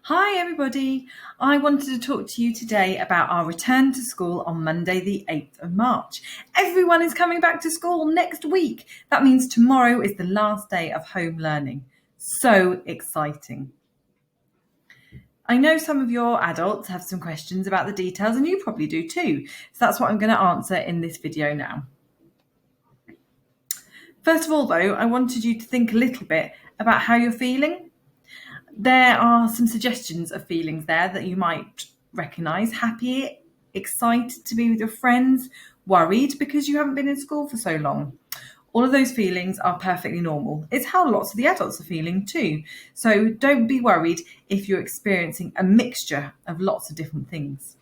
Hi everybody, I wanted to talk to you today about our return to school on Monday the 8th of March. Everyone is coming back to school next week. That means tomorrow is the last day of home learning. So exciting. I know some of your adults have some questions about the details and you probably do too. So that's what I'm going to answer in this video now. First of all though, I wanted you to think a little bit about how you're feeling. There are some suggestions of feelings there that you might recognise. Happy, excited to be with your friends, worried because you haven't been in school for so long. All of those feelings are perfectly normal. It's how lots of the adults are feeling too. So don't be worried if you're experiencing a mixture of lots of different things.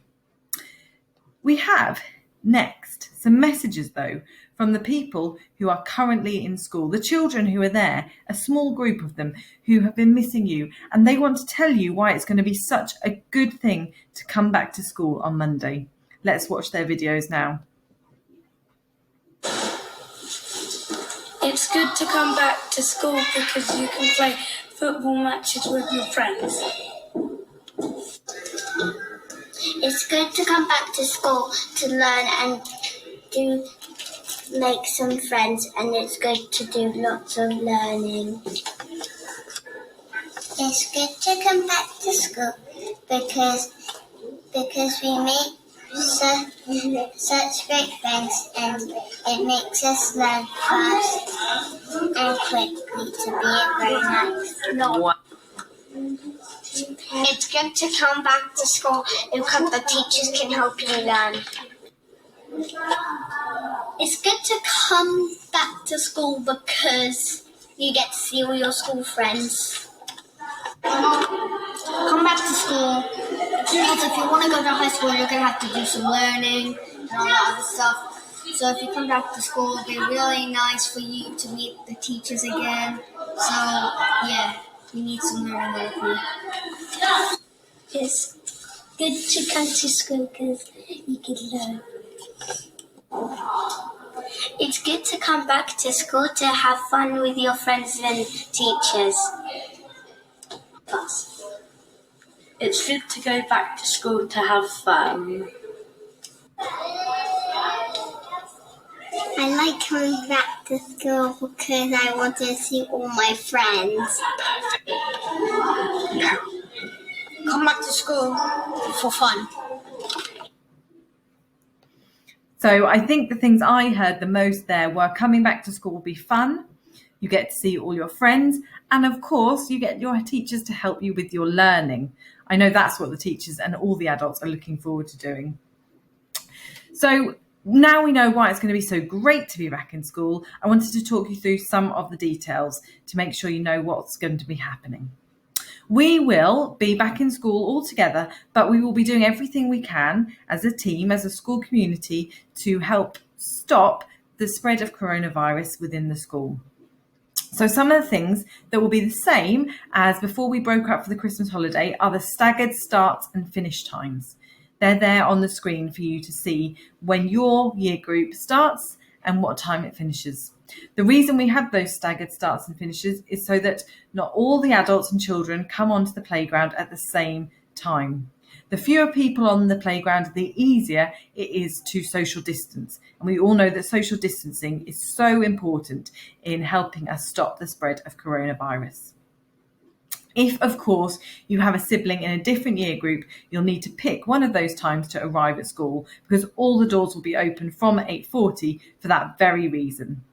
We have next some messages though from the people who are currently in school, the children who are there, a small group of them who have been missing you, and they want to tell you why it's going to be such a good thing to come back to school on Monday. Let's watch their videos now. It's good to come back to school because you can play football matches with your friends. It's good to come back to school to learn and make some friends, and it's good to do lots of learning. It's good to come back to school because we make such great friends, and it makes us learn fast and quickly to be a grown-up. It's good to come back to school because the teachers can help you learn. It's good to come back to school because you get to see all your school friends. Come back to school because if you want to go to high school, you're going to have to do some learning and all that other stuff. So if you come back to school, it'll be really nice for you to meet the teachers again. So, yeah, you need some learning with me. It's good to come to school because you can learn. It's good to come back to school to have fun with your friends and teachers. It's good to go back to school to have fun. I like coming back to school because I want to see all my friends. Come back to school for fun. So I think the things I heard the most there were coming back to school will be fun. You get to see all your friends. And of course, you get your teachers to help you with your learning. I know that's what the teachers and all the adults are looking forward to doing. So now we know why it's going to be so great to be back in school. I wanted to talk you through some of the details to make sure you know what's going to be happening. We will be back in school all together, but we will be doing everything we can as a team, as a school community, to help stop the spread of coronavirus within the school. So some of the things that will be the same as before we broke up for the Christmas holiday are the staggered starts and finish times. They're there on the screen for you to see when your year group starts and what time it finishes. The reason we have those staggered starts and finishes is so that not all the adults and children come onto the playground at the same time. The fewer people on the playground, the easier it is to social distance. And we all know that social distancing is so important in helping us stop the spread of coronavirus. If, of course, you have a sibling in a different year group, you'll need to pick one of those times to arrive at school because all the doors will be open from 8:40 for that very reason.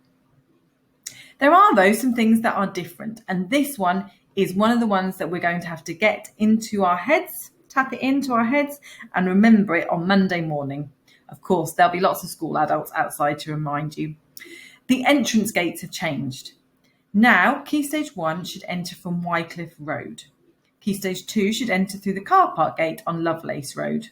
There are, though, some things that are different, and this one is one of the ones that we're going to have to get into our heads, tap it into our heads, and remember it on Monday morning. Of course, there'll be lots of school adults outside to remind you. The entrance gates have changed. Now, Key Stage 1 should enter from Wycliffe Road. Key Stage 2 should enter through the car park gate on Lovelace Road.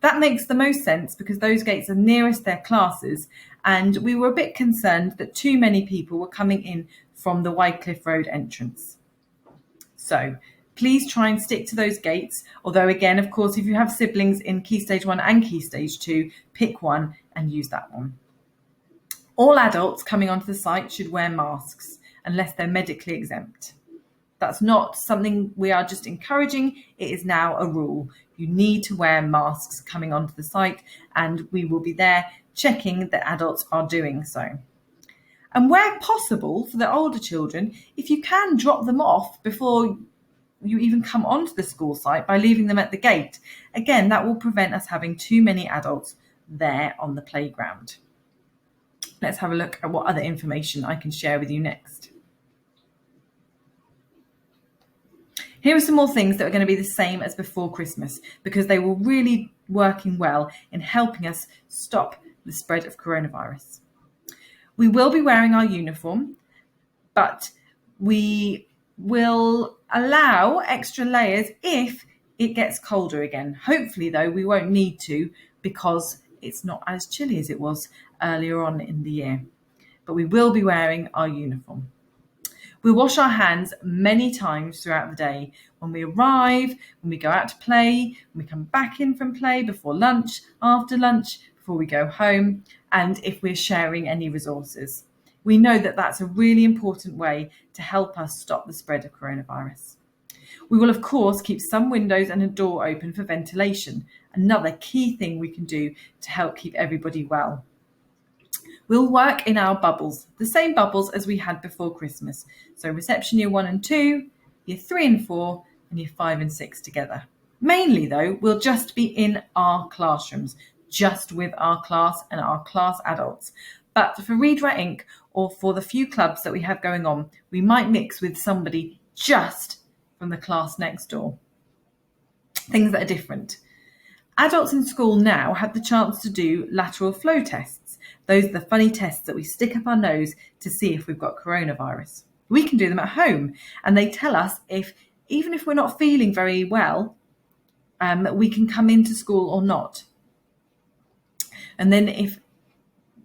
That makes the most sense because those gates are nearest their classes, and we were a bit concerned that too many people were coming in from the Wycliffe Road entrance. So please try and stick to those gates, although again, of course, if you have siblings in Key Stage 1 and Key Stage 2, pick one and use that one. All adults coming onto the site should wear masks unless they're medically exempt. That's not something we are just encouraging. It is now a rule. You need to wear masks coming onto the site, and we will be there checking that adults are doing so. And where possible for the older children, if you can drop them off before you even come onto the school site by leaving them at the gate, again, that will prevent us having too many adults there on the playground. Let's have a look at what other information I can share with you next. Here are some more things that are going to be the same as before Christmas, because they were really working well in helping us stop the spread of coronavirus. We will be wearing our uniform, but we will allow extra layers if it gets colder again. Hopefully, though, we won't need to, because it's not as chilly as it was earlier on in the year. But we will be wearing our uniform. We wash our hands many times throughout the day. When we arrive, when we go out to play, when we come back in from play, before lunch, after lunch, before we go home, and if we're sharing any resources. We know that that's a really important way to help us stop the spread of coronavirus. We will, of course, keep some windows and a door open for ventilation, another key thing we can do to help keep everybody well. We'll work in our bubbles, the same bubbles as we had before Christmas. So reception year 1 and 2, year 3 and 4, and year 5 and 6 together. Mainly, though, we'll just be in our classrooms, just with our class and our class adults. But for Read Write Inc, or for the few clubs that we have going on, we might mix with somebody just from the class next door. Things that are different. Adults in school now have the chance to do lateral flow tests. Those are the funny tests that we stick up our nose to see if we've got coronavirus. We can do them at home, and they tell us if, even if we're not feeling very well, we can come into school or not. And then if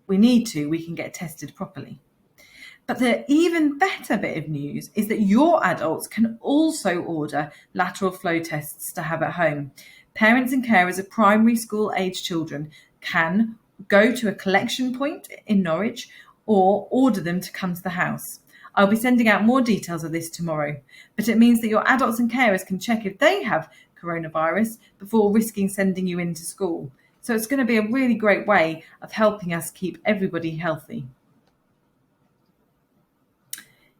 we need to, we can get tested properly. But the even better bit of news is that your adults can also order lateral flow tests to have at home. Parents and carers of primary school age children can go to a collection point in Norwich or order them to come to the house. I'll be sending out more details of this tomorrow, but it means that your adults and carers can check if they have coronavirus before risking sending you into school. So it's going to be a really great way of helping us keep everybody healthy.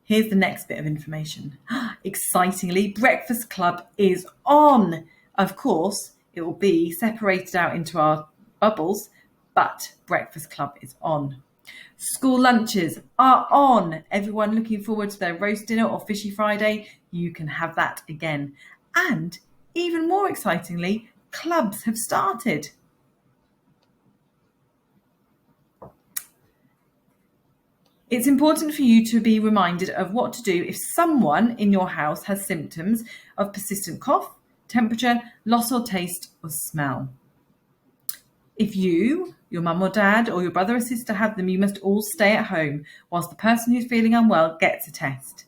Here's the next bit of information. Excitingly, Breakfast Club is on. Of course, it will be separated out into our bubbles, but Breakfast Club is on. School lunches are on. Everyone looking forward to their roast dinner or fishy Friday, you can have that again. And even more excitingly, clubs have started. It's important for you to be reminded of what to do if someone in your house has symptoms of persistent cough, temperature, loss or taste or smell. If you, your mum or dad, or your brother or sister have them, you must all stay at home whilst the person who's feeling unwell gets a test.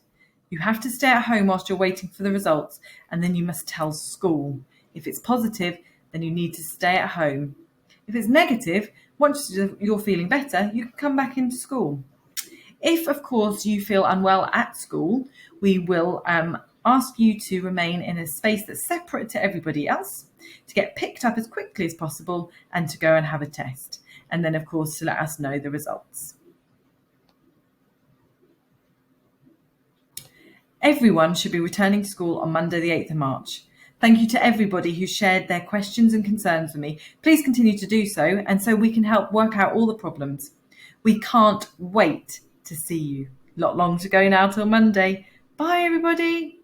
You have to stay at home whilst you're waiting for the results, and then you must tell school. If it's positive, then you need to stay at home. If it's negative, once you're feeling better, you can come back into school. If, of course, you feel unwell at school, we will ask you to remain in a space that's separate to everybody else, to get picked up as quickly as possible and to go and have a test. And then, of course, to let us know the results. Everyone should be returning to school on Monday the 8th of March. Thank you to everybody who shared their questions and concerns with me. Please continue to do so, and so we can help work out all the problems. We can't wait to see you. Not long to go now till Monday. Bye, everybody.